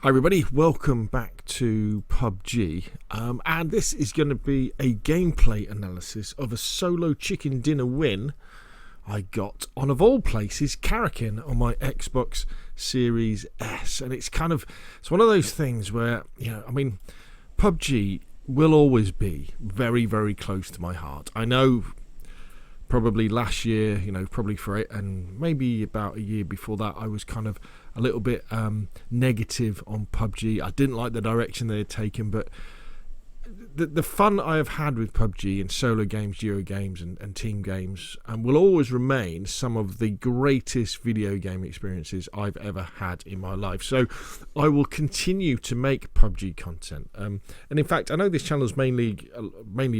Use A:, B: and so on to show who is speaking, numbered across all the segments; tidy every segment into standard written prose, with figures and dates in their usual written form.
A: Hi everybody, welcome back to PUBG, and this is going to be a gameplay analysis of a solo chicken dinner win I got on, of all places, Karakin on my Xbox Series S. And it's one of those things where, PUBG will always be very, very close to my heart. I know probably last year, probably for it, and maybe about a year before that, I was kind of a little bit negative on PUBG. I didn't like the direction they had taken, but the fun I have had with PUBG in solo games, duo games, and team games will always remain some of the greatest video game experiences I've ever had in my life. So I will continue to make PUBG content. And in fact, I know this channel is mainly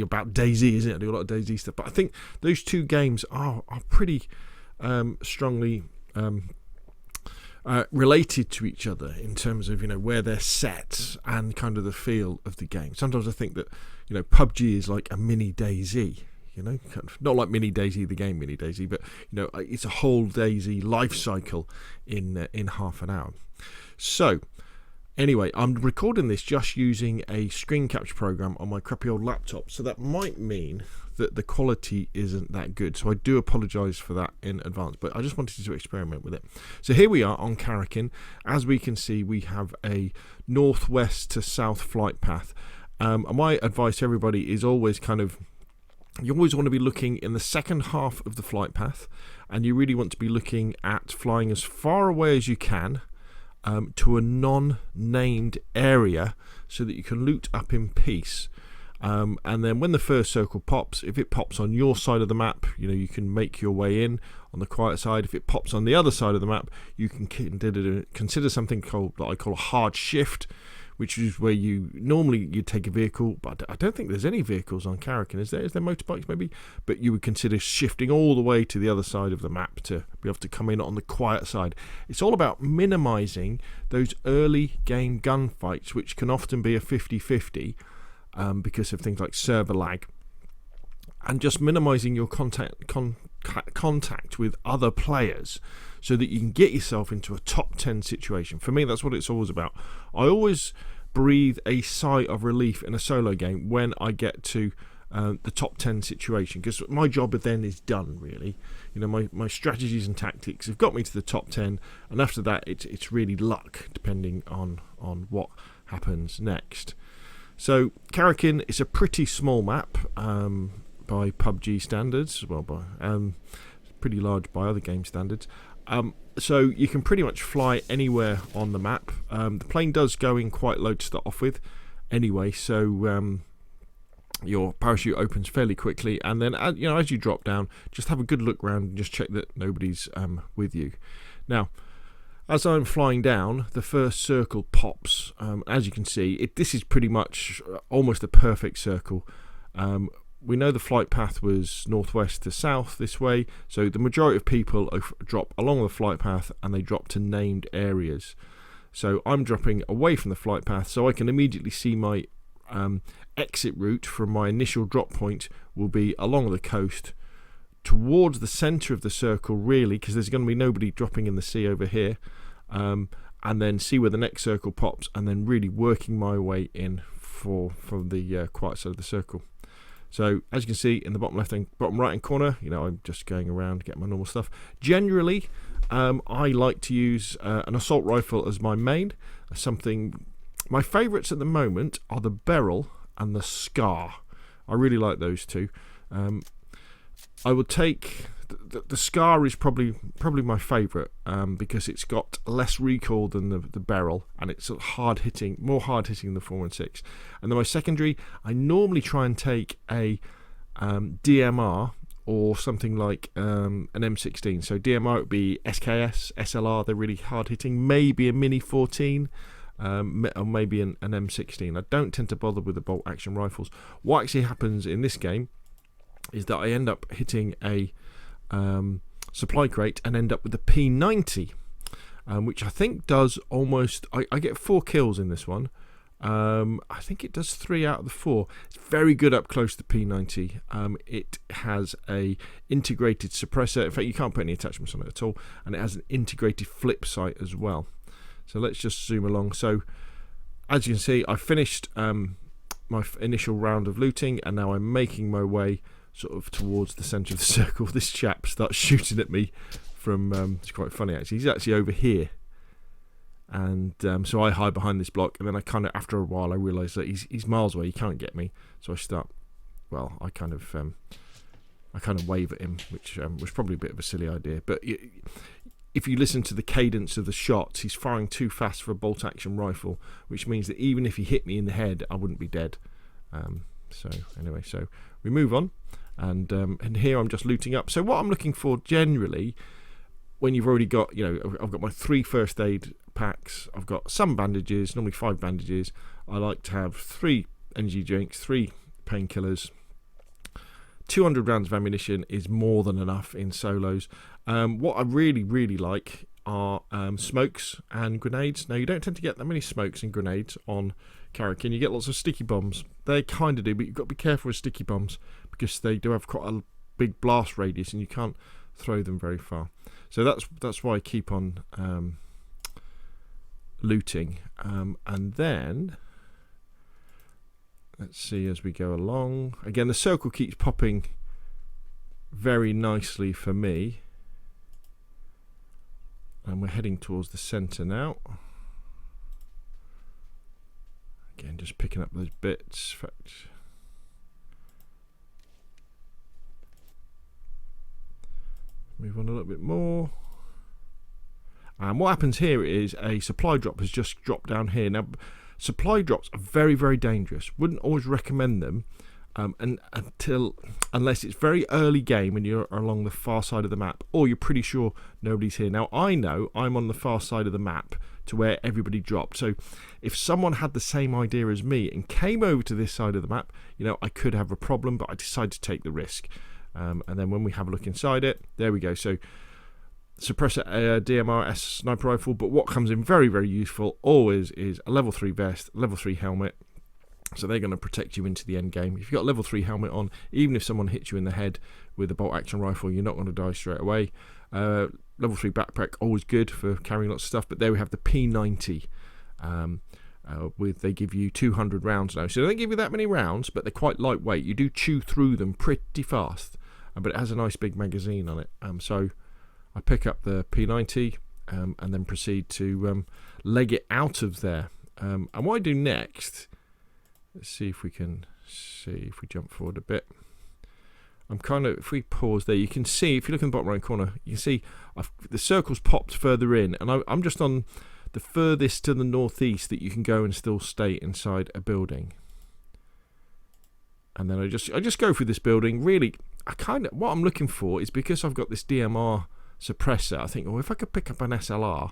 A: about DayZ, isn't it? I do a lot of DayZ stuff, but I think those two games are pretty strongly related to each other in terms of where they're set and kind of the feel of the game. Sometimes I think that PUBG is like a mini DayZ, not like mini DayZ the game mini DayZ, but it's a whole DayZ life cycle in half an hour. So anyway, I'm recording this just using a screen capture program on my crappy old laptop, so that might mean that the quality isn't that good. So I do apologise for that in advance, but I just wanted to experiment with it. So here we are on Karakin. As we can see, we have a northwest to south flight path. And my advice to everybody is always you always want to be looking in the second half of the flight path, and you really want to be looking at flying as far away as you can to a non-named area so that you can loot up in peace. And then when the first circle pops, if it pops on your side of the map, you can make your way in on the quiet side. If it pops on the other side of the map, you can consider something that I call a hard shift, which is where you take a vehicle, but I don't think there's any vehicles on Karakin. Is there motorbikes maybe? But you would consider shifting all the way to the other side of the map to be able to come in on the quiet side. It's all about minimizing those early game gunfights, which can often be a 50-50 because of things like server lag, and just minimizing your contact with other players so that you can get yourself into a top 10 situation. For me, that's what it's always about. I always breathe a sigh of relief in a solo game when I get to the top 10 situation, because my job then is done, really. My strategies and tactics have got me to the top 10, and after that it's really luck, depending on what happens next. So Karakin is a pretty small map by PUBG standards, pretty large by other game standards. So you can pretty much fly anywhere on the map. The plane does go in quite low to start off with anyway, so your parachute opens fairly quickly, and then as you drop down, just have a good look around and just check that nobody's with you. Now, as I'm flying down, the first circle pops. As you can see, this is pretty much almost a perfect circle. We know the flight path was northwest to south this way, so the majority of people drop along the flight path and they drop to named areas. So I'm dropping away from the flight path, so I can immediately see my exit route from my initial drop point will be along the coast towards the centre of the circle, really, because there's going to be nobody dropping in the sea over here, and then see where the next circle pops, and then really working my way in from the quiet side of the circle. So as you can see in the bottom right hand corner, I'm just going around getting my normal stuff. Generally, I like to use an assault rifle as my main. My favourites at the moment are the Beryl and the Scar. I really like those two. I would take the Scar is probably my favourite because it's got less recoil than the Beryl, and it's more hard hitting than the 4.16. And then my secondary, I normally try and take a DMR or something like an M16. So DMR would be SKS, SLR. They're really hard hitting. Maybe a Mini 14. Or maybe an M16. I don't tend to bother with the bolt action rifles. What actually happens in this game is that I end up hitting a supply crate and end up with the P90, which I think does almost... I get 4 kills in this one. I think it does 3 out of the 4. It's very good up close to P90. It has a integrated suppressor. In fact, you can't put any attachments on it at all, and it has an integrated flip sight as well. So let's just zoom along. So as you can see, I finished my initial round of looting, and now I'm making my way sort of towards the centre of the circle. This chap starts shooting at me from, it's quite funny actually, he's actually over here. And so I hide behind this block, and then I kind of, after a while, I realise that he's miles away, he can't get me. So I start, well, I kind of wave at him, which was probably a bit of a silly idea. But if you listen to the cadence of the shots, he's firing too fast for a bolt-action rifle, which means that even if he hit me in the head, I wouldn't be dead. So anyway, so we move on, and here I'm just looting up. So what I'm looking for generally, when you've already got, I've got my 3 first aid packs, I've got some bandages, normally 5 bandages. I like to have 3 energy drinks, 3 painkillers. 200 rounds of ammunition is more than enough in solos. What I really like are smokes and grenades. Now, you don't tend to get that many smokes and grenades on Karakin. You get lots of sticky bombs. They kind of do, but you've got to be careful with sticky bombs because they do have quite a big blast radius and you can't throw them very far. So that's why I keep on looting. And then let's see as we go along. Again, the circle keeps popping very nicely for me. And we're heading towards the centre now. Again, just picking up those bits. In fact, move on a little bit more. And what happens here is a supply drop has just dropped down here. Now, supply drops are very dangerous. Wouldn't always recommend them unless it's very early game and you're along the far side of the map, or you're pretty sure nobody's here. Now, I know I'm on the far side of the map to where everybody dropped. So if someone had the same idea as me and came over to this side of the map, I could have a problem, but I decided to take the risk. And then when we have a look inside it, there we go. So suppressor DMR-S sniper rifle, but what comes in very useful always is a level 3 vest, level 3 helmet. So they're going to protect you into the end game. If you've got a level 3 helmet on, even if someone hits you in the head with a bolt action rifle, you're not going to die straight away. Level 3 backpack, always good for carrying lots of stuff. But there we have the P90. They give you 200 rounds now. So they don't give you that many rounds, but they're quite lightweight. You do chew through them pretty fast. But it has a nice big magazine on it. So I pick up the P90 and then proceed to leg it out of there. And what I do next, let's see if we jump forward a bit. If we pause there, you can see, if you look in the bottom right corner, you can see the circle's popped further in, and I'm just on the furthest to the northeast that you can go and still stay inside a building. And then I just go through this building. Really, what I'm looking for is, because I've got this DMR suppressor, I think, if I could pick up an SLR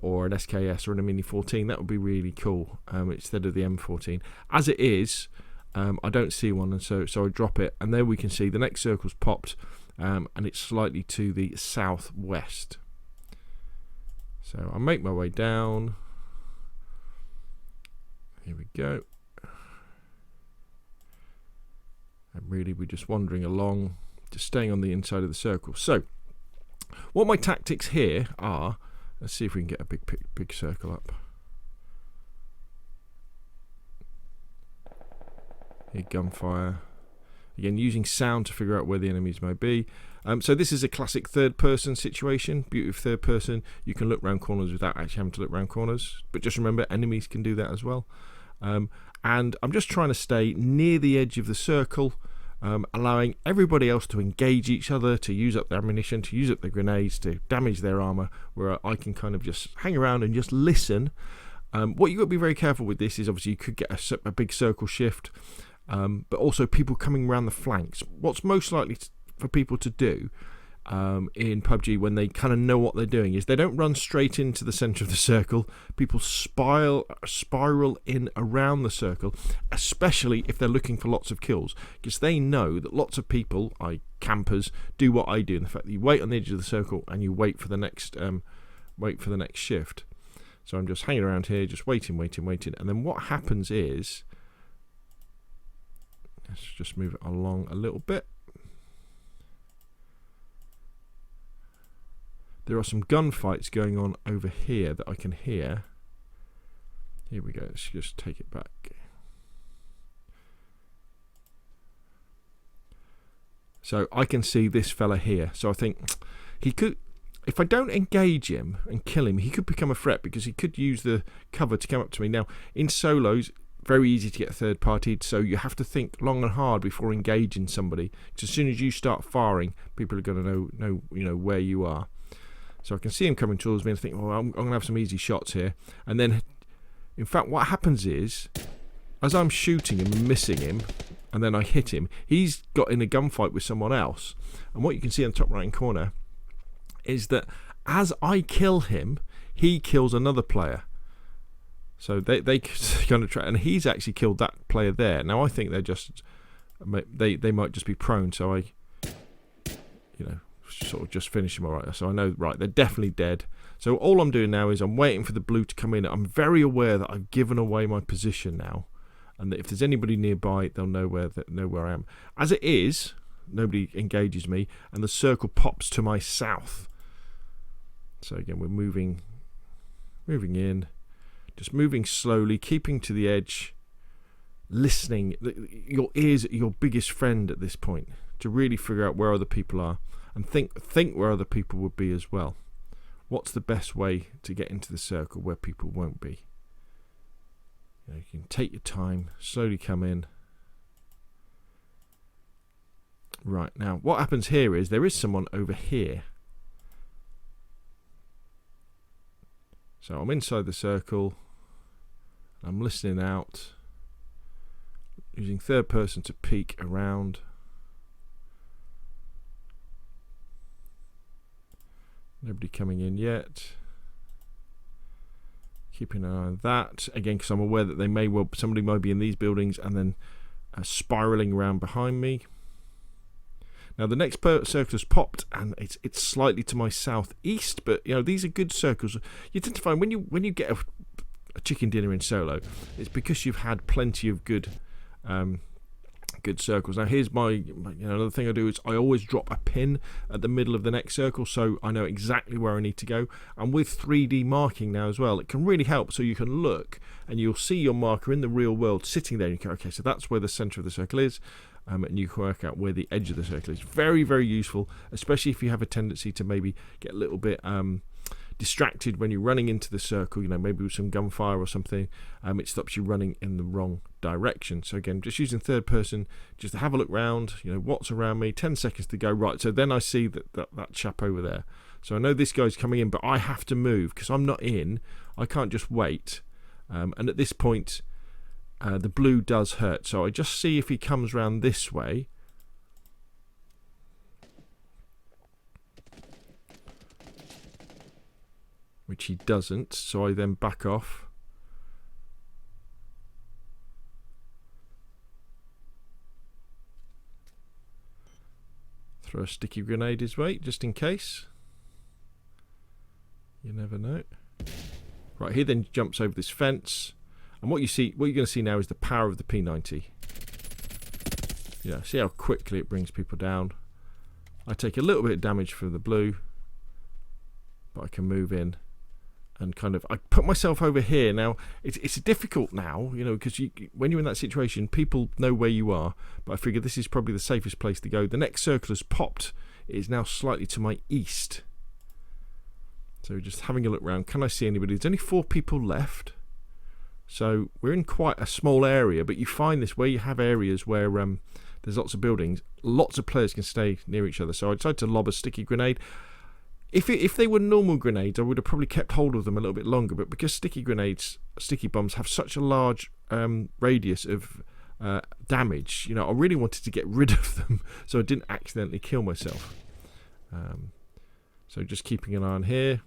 A: or an SKS or an Mini 14, that would be really cool, instead of the M14. As it is, I don't see one, and so I drop it, and there we can see the next circle's popped, and it's slightly to the southwest. So I make my way down. Here we go. And really, we're just wandering along, just staying on the inside of the circle. So what my tactics here are, let's see if we can get a big circle up. Here, gunfire. Again, using sound to figure out where the enemies may be. So this is a classic third-person situation. Beauty of third person. You can look round corners without actually having to look round corners. But just remember, enemies can do that as well. And I'm just trying to stay near the edge of the circle, allowing everybody else to engage each other, to use up their ammunition, to use up their grenades, to damage their armour, where I can kind of just hang around and just listen. What you've got to be very careful with this is, obviously, you could get a big circle shift, but also people coming around the flanks. What's most likely for people to do in PUBG when they kind of know what they're doing is they don't run straight into the centre of the circle. People spiral in around the circle, especially if they're looking for lots of kills, because they know that lots of people, campers, do what I do, in the fact that you wait on the edge of the circle and you wait for the next shift. So I'm just hanging around here, just waiting, and then what happens is, let's just move it along a little bit. There are some gunfights going on over here that I can hear. Here we go. Let's just take it back. So I can see this fella here. So I think he could, if I don't engage him and kill him, he could become a threat because he could use the cover to come up to me. Now, in solos, very easy to get third partied, so you have to think long and hard before engaging somebody. Because as soon as you start firing, people are going to know where you are. So I can see him coming towards me and think, well, I'm going to have some easy shots here. And then, in fact, what happens is, as I'm shooting him and missing him, and then I hit him, he's got in a gunfight with someone else. And what you can see in the top right hand corner is that as I kill him, he kills another player. So they kind of try, and he's actually killed that player there. Now I think they're just they might just be prone. So I, sort of just finish him. All right. So I know, right, they're definitely dead. So all I'm doing now is I'm waiting for the blue to come in. I'm very aware that I've given away my position now, and that if there's anybody nearby, they'll know where I am. As it is, nobody engages me, and the circle pops to my south. So again, we're moving in, just moving slowly, keeping to the edge, listening. Your ears are your biggest friend at this point, to really figure out where other people are, and think where other people would be as well. What's the best way to get into the circle where people won't be? You can take your time, slowly come in. Right, now what happens here is there is someone over here. So I'm inside the circle. I'm listening out, using third person to peek around. Nobody coming in yet. Keeping an eye on that again, because I'm aware that somebody might be in these buildings and then spiraling around behind me. Now the next circle has popped, and it's slightly to my southeast, but these are good circles. You tend to find when you get a chicken dinner in solo, it's because you've had plenty of good circles. Now here's my another thing I do is I always drop a pin at the middle of the next circle, so I know exactly where I need to go. And with 3D marking now as well, it can really help. So you can look and you'll see your marker in the real world sitting there, and you go, okay, so that's where the center of the circle is. And you can work out where the edge of the circle is. Very, very useful, especially if you have a tendency to maybe get a little bit distracted when you're running into the circle, maybe with some gunfire or something. It stops you running in the wrong direction. So again, just using third person, just to have a look round, what's around me, 10 seconds to go. Right, so then I see that chap over there. So I know this guy's coming in, but I have to move because I'm not in. I can't just wait. And at this point, the blue does hurt. So I just see if he comes round this way. Which he doesn't, so I then back off. Throw a sticky grenade his way, just in case. You never know. Right, he then jumps over this fence, and what you're going to see now is the power of the P90. See how quickly it brings people down. I take a little bit of damage from the blue, but I can move in. And I put myself over here. Now it's difficult now, because when you're in that situation, people know where you are. But I figure this is probably the safest place to go. The next circle has popped. It is now slightly to my east. So just having a look around. Can I see anybody? There's only 4 people left. So we're in quite a small area. But you find this where you have areas where there's lots of buildings. Lots of players can stay near each other. So I decided to lob a sticky grenade. If they were normal grenades, I would have probably kept hold of them a little bit longer. But because sticky bombs have such a large radius of damage, I really wanted to get rid of them so I didn't accidentally kill myself. So just keeping an eye on here.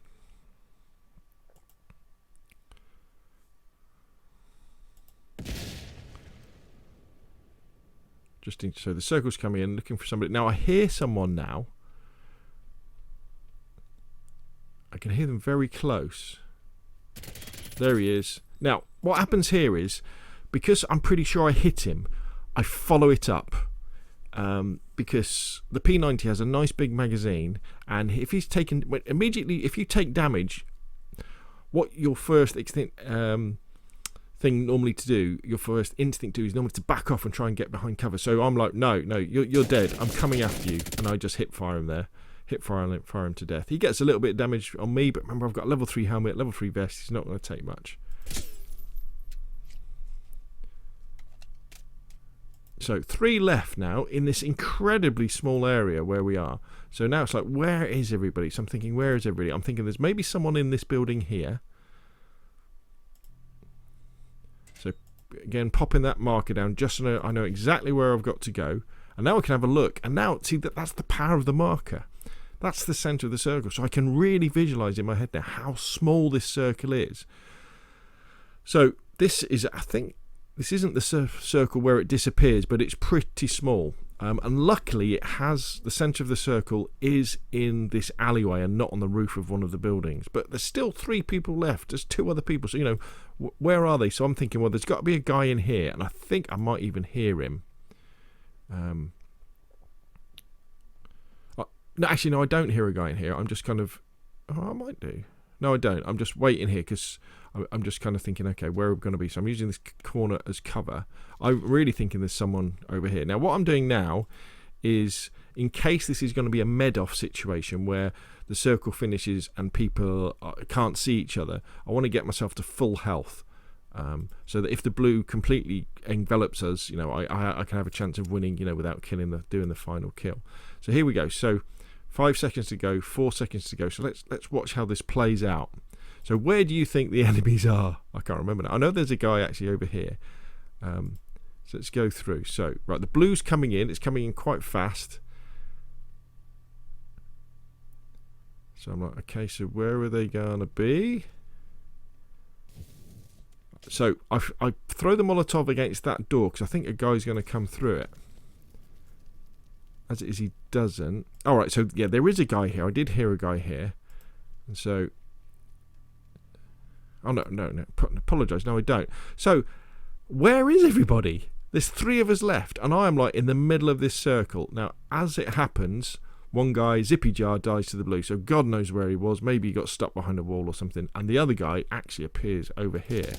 A: So the circle's coming in, looking for somebody. Now I hear someone now. I can hear them very close. There he is. Now, what happens here is, because I'm pretty sure I hit him, I follow it up. because the P90 has a nice big magazine, and if he's taken immediately, if you take damage, what your first thing normally to do, your first instinct to do is normally to back off and try and get behind cover. So I'm like, no, you're dead. I'm coming after you, and I just hip fire him there, fire him to death. He gets a little bit of damage on me, but remember I've got a level 3 helmet, level 3 vest. He's not going to take much. So 3 left now in this incredibly small area where we are. So now it's like, where is everybody? So I'm thinking, where is everybody? I'm thinking there's maybe someone in this building here. So again, popping that marker down just so I know exactly where I've got to go. And now I can have a look. And now, see, that's the power of the marker. That's the centre of the circle. So I can really visualise in my head now how small this circle is. So this is, I think, this isn't the circle where it disappears, but it's pretty small. And luckily it has, the centre of the circle is in this alleyway and not on the roof of one of the buildings. But there's still 3 people left. There's 2 other people. So, you know, where are they? So I'm thinking, well, there's got to be a guy in here. And I think I might even hear him. No, actually, no, I don't hear a guy in here. I'm just kind of, I might do. No, I don't. I'm just waiting here because I'm just kind of thinking, okay, where are we going to be? So I'm using this corner as cover. I'm really thinking there's someone over here. Now, what I'm doing now is, in case this is going to be a med-off situation where the circle finishes and people can't see each other, I want to get myself to full health. So that if the blue completely envelops us, you know, I can have a chance of winning, you know, without doing the final kill. So here we go. So 5 seconds to go, 4 seconds to go. So let's watch how this plays out. So where do you think the enemies are? I can't remember now. I know there's a guy actually over here. So let's go through. So, right, the blue's coming in. It's coming in quite fast. So I'm like, okay, so where are they going to be? So I throw the Molotov against that door because I think a guy's going to come through it. As it is, he doesn't. All right, so yeah, there is a guy here. I did hear a guy here. And so... Oh, no. Apologise. No, I don't. So, where is everybody? There's 3 of us left, and I am like in the middle of this circle. Now, as it happens, one guy, Zippy Jar, dies to the blue, so God knows where he was. Maybe he got stuck behind a wall or something, and the other guy actually appears over here.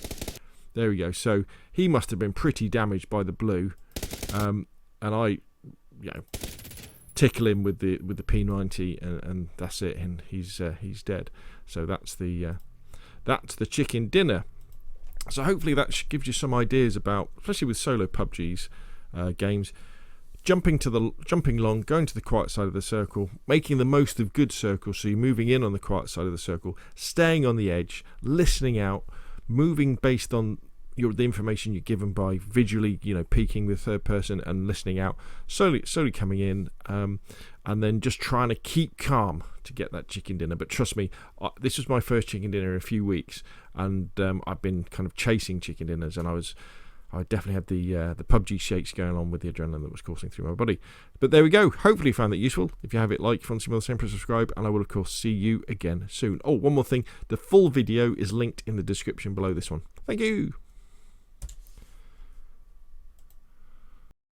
A: There we go. So, he must have been pretty damaged by the blue, and I, you know, tickle him with the P90, and that's it, and he's dead. So that's the chicken dinner. So hopefully that gives you some ideas about, especially with solo PUBG's games, jumping long, going to the quiet side of the circle, making the most of good circles. So you're moving in on the quiet side of the circle, staying on the edge, listening out, moving based on the information you're given by visually, you know, peeking the third person and listening out, slowly coming in, and then just trying to keep calm to get that chicken dinner. But trust me, this was my first chicken dinner in a few weeks, and I've been kind of chasing chicken dinners, and I definitely had the PUBG shakes going on with the adrenaline that was coursing through my body. But there we go. Hopefully you found that useful. If you have it, like, if you want to see more of the same, press subscribe, and I will of course see you again soon. Oh, one more thing, the full video is linked in the description below this one. Thank you.